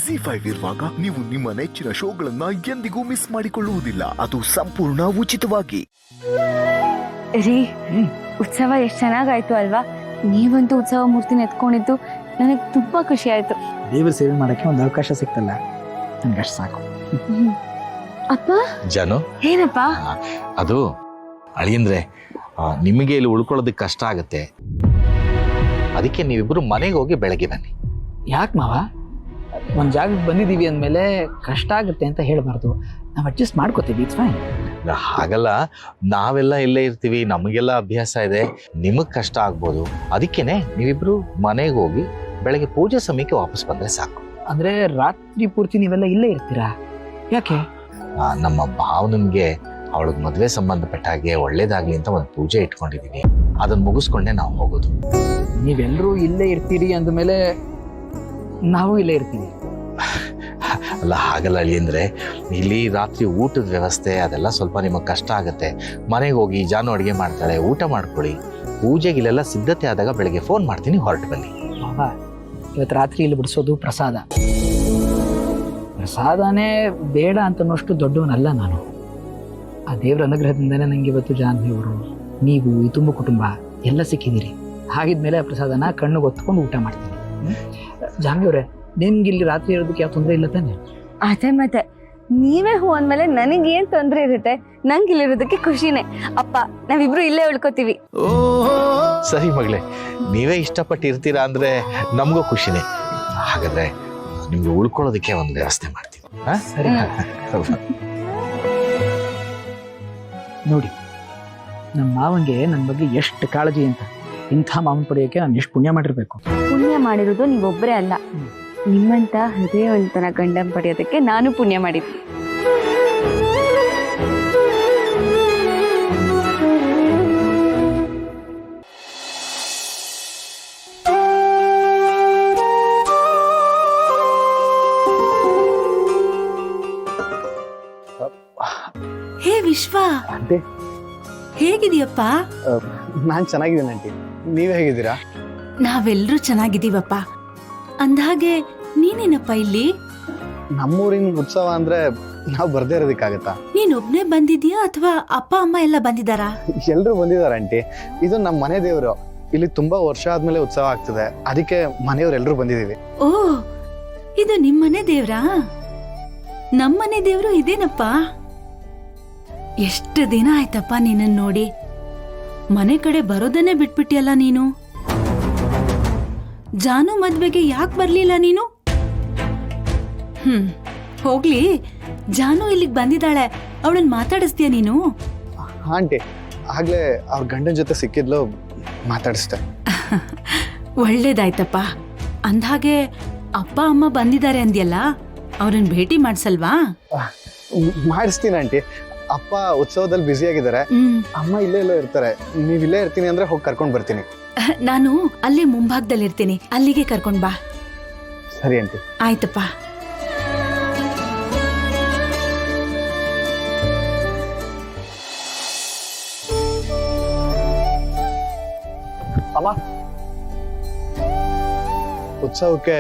ZEE5 ಇರುವಾಗ ನೀವು ನಿಮ್ಮ ನೆಚ್ಚಿನ ಶೋಗಳನ್ನ ಎಂದಿಗೂ ಮಿಸ್ ಮಾಡಿಕೊಳ್ಳುವುದಿಲ್ಲ. ಅದು ಸಂಪೂರ್ಣ ಉಚಿತವಾಗಿ. ರೀ, ಉತ್ಸವ ಎಷ್ಟು ಚೆನ್ನಾಗಾಯ್ತು ಅಲ್ವಾ? ನೀವಂತೂ ಉತ್ಸವ ಮೂರ್ತಿನ ಎತ್ಕೊಂಡಿದ್ದು ನನಗೆ ತುಂಬಾ ಖುಷಿ ಆಯ್ತು. ದೇವ್ರ ಸೇವೆ ಮಾಡಕ್ಕೆ ಒಂದು ಅವಕಾಶ ಸಿಕ್ತಲ್ಲ, ನನ್ಗಷ್ಟು ಸಾಕು. ಅಪ್ಪ ಜಾನು, ಏನಪ್ಪ? ಅದು ಅಳಿಯಂದ್ರೆ ನಿಮಗೆ ಇಲ್ಲಿ ಉಳ್ಕೊಳ್ಳೋದಕ್ಕೆ ಕಷ್ಟ ಆಗುತ್ತೆ, ಅದಕ್ಕೆ ನೀವಿಬ್ರು ಮನೆಗೆ ಹೋಗಿ ಬೆಳಗ್ಗೆ ಬನ್ನಿ. ಯಾಕೆ ಮಾವ, ಒಂದು ಜಾಗಕ್ಕೆ ಬಂದಿದ್ದೀವಿ ಅಂದಮೇಲೆ ಕಷ್ಟ ಆಗುತ್ತೆ ಅಂತ ಹೇಳಬಾರ್ದು. ನಾವು ಅಡ್ಜಸ್ಟ್ ಮಾಡ್ಕೋತೀವಿ, ಇಟ್ಸ್ ಫೈನ್. ಹಾಗಲ್ಲ, ನಾವೆಲ್ಲ ಇಲ್ಲೇ ಇರ್ತೀವಿ, ನಮಗೆಲ್ಲ ಅಭ್ಯಾಸ ಇದೆ, ನಿಮಗೆ ಕಷ್ಟ ಆಗ್ಬೋದು. ಅದಕ್ಕೇನೆ ನೀವಿಬ್ರು ಮನೆಗೆ ಹೋಗಿ ಬೆಳಗ್ಗೆ ಪೂಜೆ ಸಮಯಕ್ಕೆ ವಾಪಸ್ ಬಂದ್ರೆ ಸಾಕು. ಅಂದ್ರೆ ರಾತ್ರಿ ಪೂರ್ತಿ ನೀವೆಲ್ಲ ಇಲ್ಲೇ ಇರ್ತೀರಾ? ಯಾಕೆ? ನಮ್ಮ ಭಾವನಿಗೆ ಅವಳಿಗೆ ಮದುವೆ ಸಂಬಂಧಪಟ್ಟ ಹಾಗೆ ಒಳ್ಳೇದಾಗ್ಲಿ ಅಂತ ಒಂದು ಪೂಜೆ ಇಟ್ಕೊಂಡಿದೀವಿ, ಅದನ್ನ ಮುಗಿಸ್ಕೊಂಡೆ ನಾವು ಹೋಗೋದು. ನೀವೆಲ್ಲರೂ ಇಲ್ಲೇ ಇರ್ತೀರಿ ಅಂದಮೇಲೆ ನಾವು ಇಲ್ಲೇ ಇರ್ತೀವಿ. ಅಲ್ಲ, ಹಾಗಲ್ಲ ಅಳಿಯಂದ್ರೆ, ಇಲ್ಲಿ ರಾತ್ರಿ ಊಟದ ವ್ಯವಸ್ಥೆ ಅದೆಲ್ಲ ಸ್ವಲ್ಪ ನಿಮಗೆ ಕಷ್ಟ ಆಗುತ್ತೆ. ಮನೆಗೆ ಹೋಗಿ ಜಾನು ಅಡುಗೆ ಮಾಡ್ತಾಳೆ, ಊಟ ಮಾಡ್ಕೊಳ್ಳಿ. ಪೂಜೆಗೆ ಇಲ್ಲೆಲ್ಲ ಸಿದ್ಧತೆ ಆದಾಗ ಬೆಳಗ್ಗೆ ಫೋನ್ ಮಾಡ್ತೀನಿ, ಹೊರಟು ಬನ್ನಿ. ಮಾವ, ಇವತ್ತು ರಾತ್ರಿ ಇಲ್ಲಿ ಬಿಡಿಸೋದು ಪ್ರಸಾದ. ಪ್ರಸಾದನೇ ಬೇಡ ಅಂತನೋಷ್ಟು ದೊಡ್ಡವನಲ್ಲ ನಾನು. ಆ ದೇವರ ಅನುಗ್ರಹದಿಂದನೇ ನಂಗೆ ಇವತ್ತು ಜಾನ್ವಿಯವರು, ನೀವು, ಈ ತುಂಬ ಕುಟುಂಬ ಎಲ್ಲ ಸಿಕ್ಕಿದ್ದೀರಿ. ಹಾಗಿದ್ಮೇಲೆ ಆ ಪ್ರಸಾದನ ಕಣ್ಣು ಹೊತ್ಕೊಂಡು ಊಟ ಮಾಡ್ತೀನಿ. ಜಾನ್ವಿಯವರೇ, ನಿಮ್ಗೆ ಇಲ್ಲಿ ರಾತ್ರಿ ಇರೋದಕ್ಕೆ ಯಾವ ತೊಂದರೆ ಇಲ್ಲ ತಾನೆ? ಅದೇ ಮತ್ತೆ, ನೀವೇ ಹೂ ಅಂದ್ಮೇಲೆ ನನಗೆ ಏನ್ ತೊಂದರೆ ಇರುತ್ತೆ? ನಂಗೆ ಇಲ್ಲಿರೋದಕ್ಕೆ ಖುಷಿನೇ. ಅಪ್ಪ, ನಾವಿಬ್ರು ಇಲ್ಲೇ ಉಳ್ಕೋತೀವಿ. ಸರಿ ಮಗಳೇ, ನೀವೇ ಇಷ್ಟಪಟ್ಟು ಇರ್ತೀರಾ ಅಂದ್ರೆ ನಮಗೂ ಖುಷಿನೇ. ಹಾಗಾದ್ರೆ ನಿಮ್ಗೆ ಉಳ್ಕೊಳ್ಳೋದಕ್ಕೆ ಒಂದು ವ್ಯವಸ್ಥೆ ಮಾಡ್ತೀವಿ. ಸರಿ. ನೋಡಿ, ನಮ್ಮ ಮಾವಂಗೆ ನನ್ನ ಬಗ್ಗೆ ಎಷ್ಟು ಕಾಳಜಿ ಅಂತ. ಇಂಥ ಮಾವನ್ ಪಡೆಯೋಕೆ ನಾನು ಎಷ್ಟು ಪುಣ್ಯ ಮಾಡಿರ್ಬೇಕು. ಪುಣ್ಯ ಮಾಡಿರೋದು ನೀವೊಬ್ಬರೇ ಅಲ್ಲ, ನಿಮ್ಮಂತ ಹೃದಯವಂತನ ಗಂಡನ್ ಪಡೆಯೋದಕ್ಕೆ ನಾನು ಪುಣ್ಯ ಮಾಡಿದ್ದೆ. ಹೇ ವಿಶ್ವ, ಆಂಟಿ, ಹೇಗಿದೀಯಪ್ಪ? ನಾನು ಚೆನ್ನಾಗಿದ್ದೀನಿ ಆಂಟಿ, ನೀವೇ ಹೇಗಿದ್ದೀರಾ? ನಾವೆಲ್ಲರೂ ಚೆನ್ನಾಗಿದ್ದೀವಪ್ಪ. ಅಂದಹಾಗೆ ನೀನೇನಪ್ಪ ಇಲ್ಲಿ? ನಮ್ಮೂರಿನ ಉತ್ಸವ ಅಂದ್ರೆ ನಾವು ಬರ್ದೇ ಇರೋದಕ್ಕಾಗತ್ತಾ? ನೀನೊಬ್ನೇ ಬಂದಿದ್ಯಾ ಅಥವಾ ಅಪ್ಪ ಅಮ್ಮ ಎಲ್ಲ ಬಂದಿದ್ದಾರಾ? ಎಲ್ರು ಬಂದಿದ್ದಾರೆ ಆಂಟಿ. ಇದು ನಮ್ಮ ಮನೆ ದೇವರು. ಇಲ್ಲಿ ತುಂಬಾ ವರ್ಷ ಆದ್ಮೇಲೆ ಉತ್ಸವ ಆಗ್ತದೆ, ಅದಕ್ಕೆ ಮನೆಯವ್ರೆಲ್ಲರೂ ಬಂದಿದೀವಿ. ಓ, ಇದು ನಿಮ್ಮನೆ ದೇವ್ರಾ? ನಮ್ಮನೆ ದೇವ್ರು ಇದೇನಪ್ಪ. ಎಷ್ಟು ದಿನ ಆಯ್ತಪ್ಪ ನಿನ್ನನ್ ನೋಡಿ. ಮನೆ ಕಡೆ ಬರೋದನ್ನೇ ಬಿಟ್ಬಿಟ್ಟಿಯಲ್ಲ ನೀನು. ಜಾನು ಮದ್ವೆಗೆ ಯಾಕೆ ಬರ್ಲಿಲ್ಲ ನೀನು? ಹೋಗ್ಲಿ, ಜಾನು ಇಲ್ಲಿಗೆ ಬಂದಿದ್ದಾಳೆ, ಅವಳನ್ನ ಮಾತಾಡಿಸ್ತೀಯ ನೀನು? ಆಂಟಿ, ಆಗ್ಲೇ ಅವ್ರ ಗಂಡನ ಜೊತೆ ಸಿಕ್ಕಿದ್ಲು, ಮಾತಾಡಿಸ್ದೆ. ಒಳ್ಳೇದಾಯ್ತಪ್ಪ. ಅಂದ್ಹಾಗೆ ಅಪ್ಪ ಅಮ್ಮ ಬಂದಿದ್ದಾರೆ ಅಂದ್ಯಲ್ಲ, ಅವ್ರನ್ನ ಭೇಟಿ ಮಾಡ್ಸಲ್ವಾ? ಮಾಡಿಸ್ತೀನಿ ಆಂಟಿ. ಅಪ್ಪ ಉತ್ಸವದಲ್ಲಿ ಬ್ಯುಸಿ ಆಗಿದ್ದಾರೆ, ಅಮ್ಮ ಇಲ್ಲೇ ಎಲ್ಲೋ ಇರ್ತಾರೆ. ನೀವ್ ಇಲ್ಲೇ ಇರ್ತೀನಿ ಅಂದ್ರೆ ಹೋಗಿ ಕರ್ಕೊಂಡ್ ಬರ್ತೀನಿ. ನಾನು ಅಲ್ಲೇ ಮುಂಭಾಗದಲ್ಲಿ ಇರ್ತೀನಿ, ಅಲ್ಲಿಗೆ ಕರ್ಕೊಂಡ್ ಬಾ. ಸರಿ ಆಂಟಿ. ಆಯ್ತಪ್ಪ. ಅಮ್ಮ, ಉತ್ಸವಕ್ಕೆ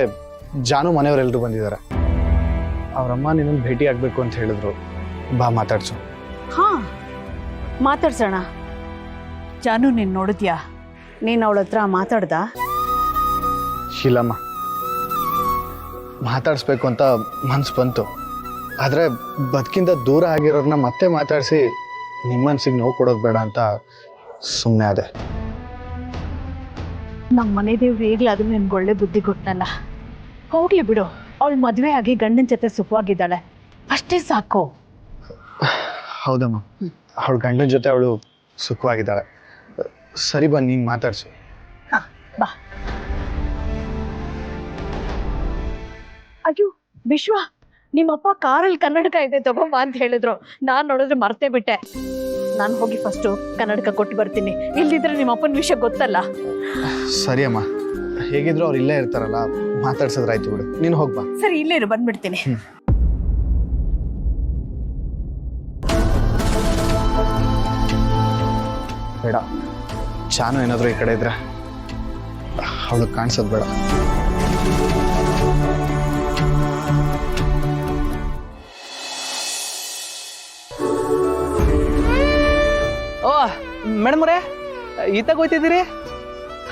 ಜಾನು ಮನೆಯವರೆಲ್ಲರೂ ಬಂದಿದ್ದಾರೆ. ಅವ್ರಮ್ಮ ನಿನ್ನನ್ನು ಭೇಟಿ ಆಗ್ಬೇಕು ಅಂತ ಹೇಳಿದ್ರು, ಬಾ ಮಾತಾಡ್ಸು. ಹಾ, ಮಾತಾಡ್ಸೋಣ. ಜಾನು, ನೀನ್ ನೋಡಿದ್ಯಾ? ನೀನ್ ಅವಳ ಹತ್ರ ಮಾತಾಡ್ದ? ಶೀಲಮ್ಮ, ಮಾತಾಡಿಸ್ಬೇಕು ಅಂತ ಮನ್ಸು ಬಂತು, ಆದರೆ ಬದುಕಿಂದ ದೂರ ಆಗಿರೋರನ್ನ ಮತ್ತೆ ಮಾತಾಡಿಸಿ ನಿಮ್ಮ ಮನ್ಸಿಗೆ ನೋವು ಕೊಡೋದು ಬೇಡ ಅಂತ ಸುಮ್ಮನೆ ಅದೇ. ನಮ್ಮ ಮನೆ ದೇವ್ರು ಈಗಲಾದ್ರೂ ನಿನ್ಗೆ ಒಳ್ಳೆ ಬುದ್ಧಿ ಕೊಟ್ಟನಲ್ಲ. ಹೋಗ್ಲಿ ಬಿಡು, ಅವಳು ಮದುವೆ ಆಗಿ ಗಂಡನ ಜೊತೆ ಸುಖವಾಗಿದ್ದಾಳೆ, ಅಷ್ಟೇ ಸಾಕು. ಹೌದಮ್ಮ, ಅವಳ ಗಂಡನ ಜೊತೆ ಅವಳು ಸುಖವಾಗಿದ್ದಾಳೆ. ಸರಿ, ಬನ್ನಿ ಹಿಂಗೆ ಮಾತಾಡ್ಸು. ಬಾ. ಅಯ್ಯೋ ವಿಶ್ವ, ನಿಮ್ಮಪ್ಪ ಕಾರಲ್ಲಿ ಕನ್ನಡಕ ಇದೆ ತಗೊಂಬ ಅಂತ ಹೇಳಿದ್ರು. ನಾನ್ ನೋಡಿದ್ರೆ ಮರ್ತೇ ಬಿಟ್ಟೆ. ನಾನು ಹೋಗಿ ಫಸ್ಟು ಕನ್ನಡಕ ಕೊಟ್ಟು ಬರ್ತೀನಿ, ಇಲ್ದಿದ್ರೆ ನಿಮ್ಮಪ್ಪನ ವಿಷಯ ಗೊತ್ತಲ್ಲ. ಸರಿ ಅಮ್ಮ, ಹೇಗಿದ್ರು ಅವ್ರು ಇಲ್ಲೇ ಇರ್ತಾರಲ್ಲ, ಮಾತಾಡ್ಸಿದ್ರಾಯ್ತು ಬಿಡು. ನೀನು ಹೋಗ್ಬಾ. ಸರಿ, ಇಲ್ಲೇ ಇರು, ಬಂದ್ಬಿಡ್ತೀನಿ. ಬೇಡ, ಚಾನು ಏನಾದರೂ ಈ ಕಡೆ ಇದ್ರೆ ಅವಳು ಕಾಣಿಸೋದು ಬೇಡ. ಮೇಡಮ್ ಅವರೇ ಈತಾಗ ಹೋಯ್ತಿದ್ದೀರಿ?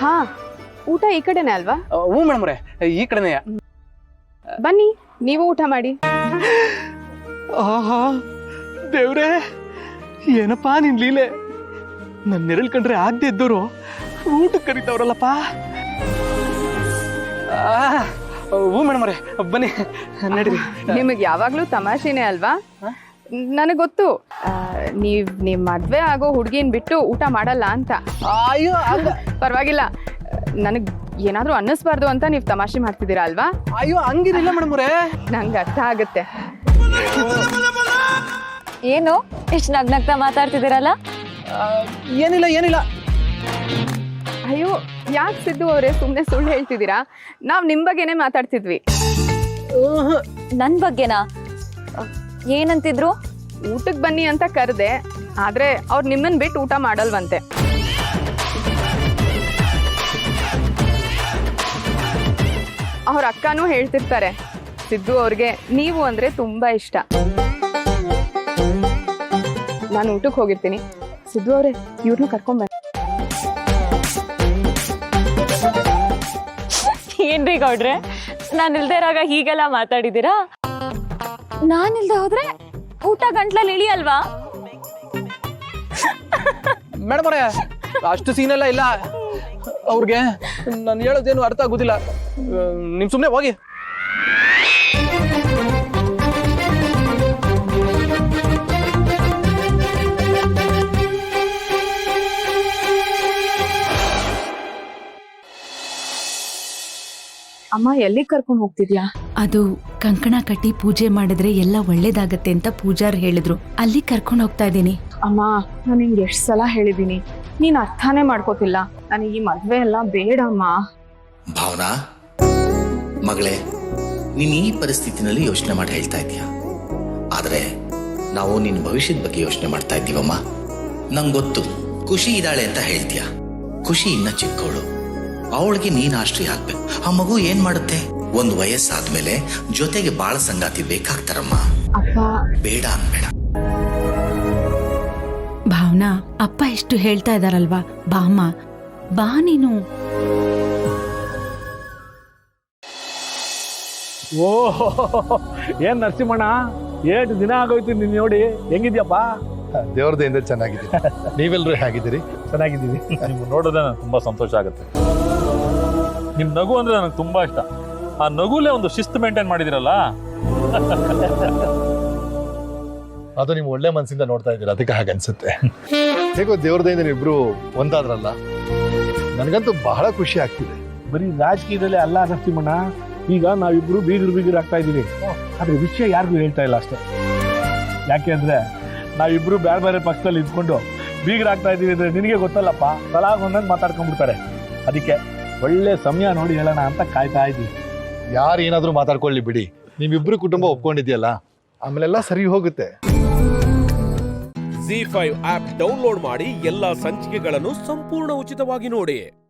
ಹಾ, ಊಟ ಈ ಕಡೆನೇ ಅಲ್ವಾ? ಹ್ಞೂ ಮೇಡಮ್ ಅವರೇ, ಈ ಕಡೆನೇ. ಬನ್ನಿ, ನೀವು ಊಟ ಮಾಡಿ. ಆಹಾ ದೇವ್ರೇ, ಏನಪ್ಪಾ ನಿನ್ ಲೀಲೆ. ನನ್ನ ನೆರಳು ಕಂಡ್ರೆ ಆಗದೆ ಇದ್ದವರು ಊಟಕ್ಕೆ ಕರೀತಾವ್ರಲ್ಲಪ್ಪ. ಹ್ಞೂ ಮೇಡಮ್ ಅವರೇ, ಬನ್ನಿ ನಡೀರಿ. ನಿಮಗೆ ಯಾವಾಗ್ಲೂ ತಮಾಷೆನೇ ಅಲ್ವಾ? ನನಗೆ ಗೊತ್ತು, ನೀವ್ ಮದ್ವೆ ಆಗೋ ಹುಡ್ಗಿನ್ ಬಿಟ್ಟು ಊಟ ಮಾಡಲ್ಲ ಅಂತ. ಅಯ್ಯೋ ಪರವಾಗಿಲ್ಲ, ನನಗ್ ಏನಾದ್ರೂ ಅನ್ನಿಸ್ಬಾರ್ದು ಅಂತ ನೀವ್ ತಮಾಷೆ ಮಾಡ್ತಿದ್ದೀರಾ ಅಲ್ವಾ? ಅಯ್ಯೋ ಹಂಗಿರಿಲ್ಲ ಮೇಡಮ್ ಅವರೇ, ನಂಗೆ ಅರ್ಥ ಆಗುತ್ತೆ. ಏನು ಎಷ್ಟು ನಗ್ನಗ್ತಾ ಮಾತಾಡ್ತಿದ್ದೀರಲ್ಲ? ಏನಿಲ್ಲ. ಅಯ್ಯೋ, ಯಾಕೆ ಸಿದ್ದು ಅವರೇ ಸುಮ್ಮನೆ ಸುಳ್ಳು ಹೇಳ್ತಿದ್ದೀರಾ? ನಾವ್ ನಿಮ್ ಬಗ್ಗೆನೇ ಮಾತಾಡ್ತಿದ್ವಿ. ನನ್ ಬಗ್ಗೆನಾ? ಏನಂತಿದ್ರು? ಊಟಕ್ಕೆ ಬನ್ನಿ ಅಂತ ಕರೆದೆ, ಆದ್ರೆ ಅವ್ರು ನಿಮ್ಮನ್ ಬಿಟ್ಟು ಊಟ ಮಾಡಲ್ವಂತೆ. ಅವ್ರ ಅಕ್ಕನೂ ಹೇಳ್ತಿರ್ತಾರೆ, ಸಿದ್ದು ಅವ್ರಿಗೆ ನೀವು ಅಂದ್ರೆ ತುಂಬಾ ಇಷ್ಟ. ನಾನು ಊಟಕ್ಕೆ ಹೋಗಿರ್ತೀನಿ, ಸಿದ್ದು ಅವ್ರೆ ಇವ್ರನ್ನೂ ಕರ್ಕೊಂಡ್ ಏನ್ರಿ ಗೌಡ್ರೆ, ನಾನು ಇಲ್ದೇ ಇರಾಗ ಹೀಗೆಲ್ಲ ಮಾತಾಡಿದ್ದೀರಾ? ನಾನಿಲ್ದೆ ಹೋದ್ರೆ ಊಟ ಗಂಟ್ಲಲ್ಲಿ ಇಳಿಯಲ್ವಾ? ಮೇಡಮ್ ಅವರೇ, ಅಷ್ಟು ಸೀನೆಲ್ಲ ಇಲ್ಲ ಅವ್ರಿಗೆ. ನಾನು ಹೇಳೋದೇನು ಅರ್ಥ ಆಗೋದಿಲ್ಲ. ನಿಮ್ ಸುಮ್ಮನೆ ಹೋಗಿ. ಅಮ್ಮ ಎಲ್ಲಿಗೆ ಕರ್ಕೊಂಡು ಹೋಗ್ತಿದ್ಯಾ? ಅದು ಕಂಕಣ ಕಟ್ಟಿ ಪೂಜೆ ಮಾಡಿದ್ರೆ ಎಲ್ಲ ಒಳ್ಳೇದಾಗತ್ತೆ ಅಂತ ಪೂಜಾರ್ ಹೇಳಿದ್ರು, ಅಲ್ಲಿ ಕರ್ಕೊಂಡು ಹೋಗ್ತಾ ಇದ್ದೀನಿ. ಅಮ್ಮ, ನಾನು ನಿಂಗೆ ಎಷ್ಟು ಸಲ ಹೇಳಿದ್ದೀನಿ, ನೀನ್ ಅರ್ಥನೇ ಮಾಡ್ಕೋತಿಲ್ಲ. ನನಗೆ ಈ ಮದ್ವೆ ಎಲ್ಲ ಬೇಡ ಅಮ್ಮ. ಭಾವನಾ ಮಗಳೇ, ನೀನ್ ಈ ಪರಿಸ್ಥಿತಿನಲ್ಲಿ ಯೋಚನೆ ಮಾಡಿ ಹೇಳ್ತಾ ಇದೀಯ, ಆದ್ರೆ ನಾವು ನಿನ್ನ ಭವಿಷ್ಯದ ಬಗ್ಗೆ ಯೋಚನೆ ಮಾಡ್ತಾ ಇದ್ದೀವಮ್ಮ. ನಂಗೆ ಗೊತ್ತು, ಖುಷಿ ಇದ್ದಾಳೆ ಅಂತ ಹೇಳ್ತೀಯ. ಖುಷಿ ಇನ್ನ ಚಿಕ್ಕವಳು, ಅವಳಿಗೆ ನೀನ್ ಆಶ್ರಯ ಆಗ್ಬೇಕು. ಆ ಮಗು ಏನ್ ಮಾಡುತ್ತೆ? ಒಂದು ವಯಸ್ಸಾದ್ಮೇಲೆ ಜೊತೆಗೆ ಬಾಳ ಸಂಗಾತಿ ಬೇಕಾಗ್ತಾರಮ್ಮ. ಅಪ್ಪ ಬೇಡ ಅನ್ಬೇಡ. ಭಾವನಾ, ಅಪ್ಪ ಎಷ್ಟು ಹೇಳ್ತಾ ಇದಾರಲ್ವಾ, ಬಾಮ್ಮ, ಬಾ ನೀನು. ಓ ಏನ್ ನರಸಿಂಹಣ್ಣ, 8 ದಿನ ಆಗೋಯ್ತು ನಿನ್ ನೋಡಿ. ಹೆಂಗಿದ್ಯಪ್ಪ? ದೇವ್ರದಿಂದ ಚೆನ್ನಾಗಿದ್ದೀನಿ. ನೀವೆಲ್ಲರೂ ಹೇಗಿದ್ದೀರಿ? ಚೆನ್ನಾಗಿದ್ದೀವಿ. ನಿಮ್ಗೆ ನೋಡಿದ್ರೆ ನನಗೆ ತುಂಬಾ ಸಂತೋಷ ಆಗುತ್ತೆ. ನಿಮ್ ನಗು ಅಂದ್ರೆ ನನಗೆ ತುಂಬಾ ಇಷ್ಟ. ಆ ನಗುಲೇ ಒಂದು ಶಿಸ್ತು ಮೇಂಟೈನ್ ಮಾಡಿದಿರಲ್ಲ. ಅದು ನೀವು ಒಳ್ಳೆ ಮನಸ್ಸಿಂದ ನೋಡ್ತಾ ಇದ್ದೀರಾ, ಅದಕ್ಕೆ ಹಾಗೆ ಅನ್ಸುತ್ತೆ. ಹೇಗೋ ದೇವ್ರದಿಂದ ನೀವಿಬ್ರು ಒಂದಾದ್ರಲ್ಲ, ನನಗಂತೂ ಬಹಳ ಖುಷಿ ಆಗ್ತಿದೆ. ಬರೀ ರಾಜಕೀಯದಲ್ಲೇ ಅಲ್ಲ ನರಸಿಂಹಣ್ಣ, ಈಗ ನಾವಿಬ್ರು ಬೀಗರು ಆಗ್ತಾ ಇದೀವಿ. ಆದ್ರೆ ವಿಷಯ ಯಾರಿಗೂ ಹೇಳ್ತಾ ಇಲ್ಲ ಅಷ್ಟೇ. ಯಾಕೆ ಅಂದ್ರೆ ನಾವಿಬ್ರು ಬೇರೆ ಬೇರೆ ಪಕ್ಷದಲ್ಲಿ ಇದ್ಕೊಂಡು ಬೀಗರಾಗ್ತಾ ಇದೀವಿ ಅಂದ್ರೆ ನಿನಗೆ ಗೊತ್ತಲ್ಲಪ್ಪ, ತಲಾಗೊಂದೊಂದು ಮಾತಾಡ್ಕೊಂಡ್ಬಿಡ್ತಾರೆ. ಅದಕ್ಕೆ ಒಳ್ಳೆ ಸಮಯ ನೋಡಿ ಹೇಳೋಣ ಅಂತ ಕಾಯ್ತಾ ಇದ್ದೀವಿ. ಯಾರು ಏನಾದ್ರೂ ಮಾತಾಡ್ಕೊಳ್ಳಿ ಬಿಡಿ, ನೀವಿಬ್ರು ಕುಟುಂಬ ಒಪ್ಕೊಂಡಿದ್ಯಲ್ಲ, ಆಮೇಲೆಲ್ಲ ಸರಿ ಹೋಗುತ್ತೆ. ZEE5 ಆಪ್ ಡೌನ್ಲೋಡ್ ಮಾಡಿ ಎಲ್ಲಾ ಸಂಚಿಕೆಗಳನ್ನು ಸಂಪೂರ್ಣ ಉಚಿತವಾಗಿ ನೋಡಿ.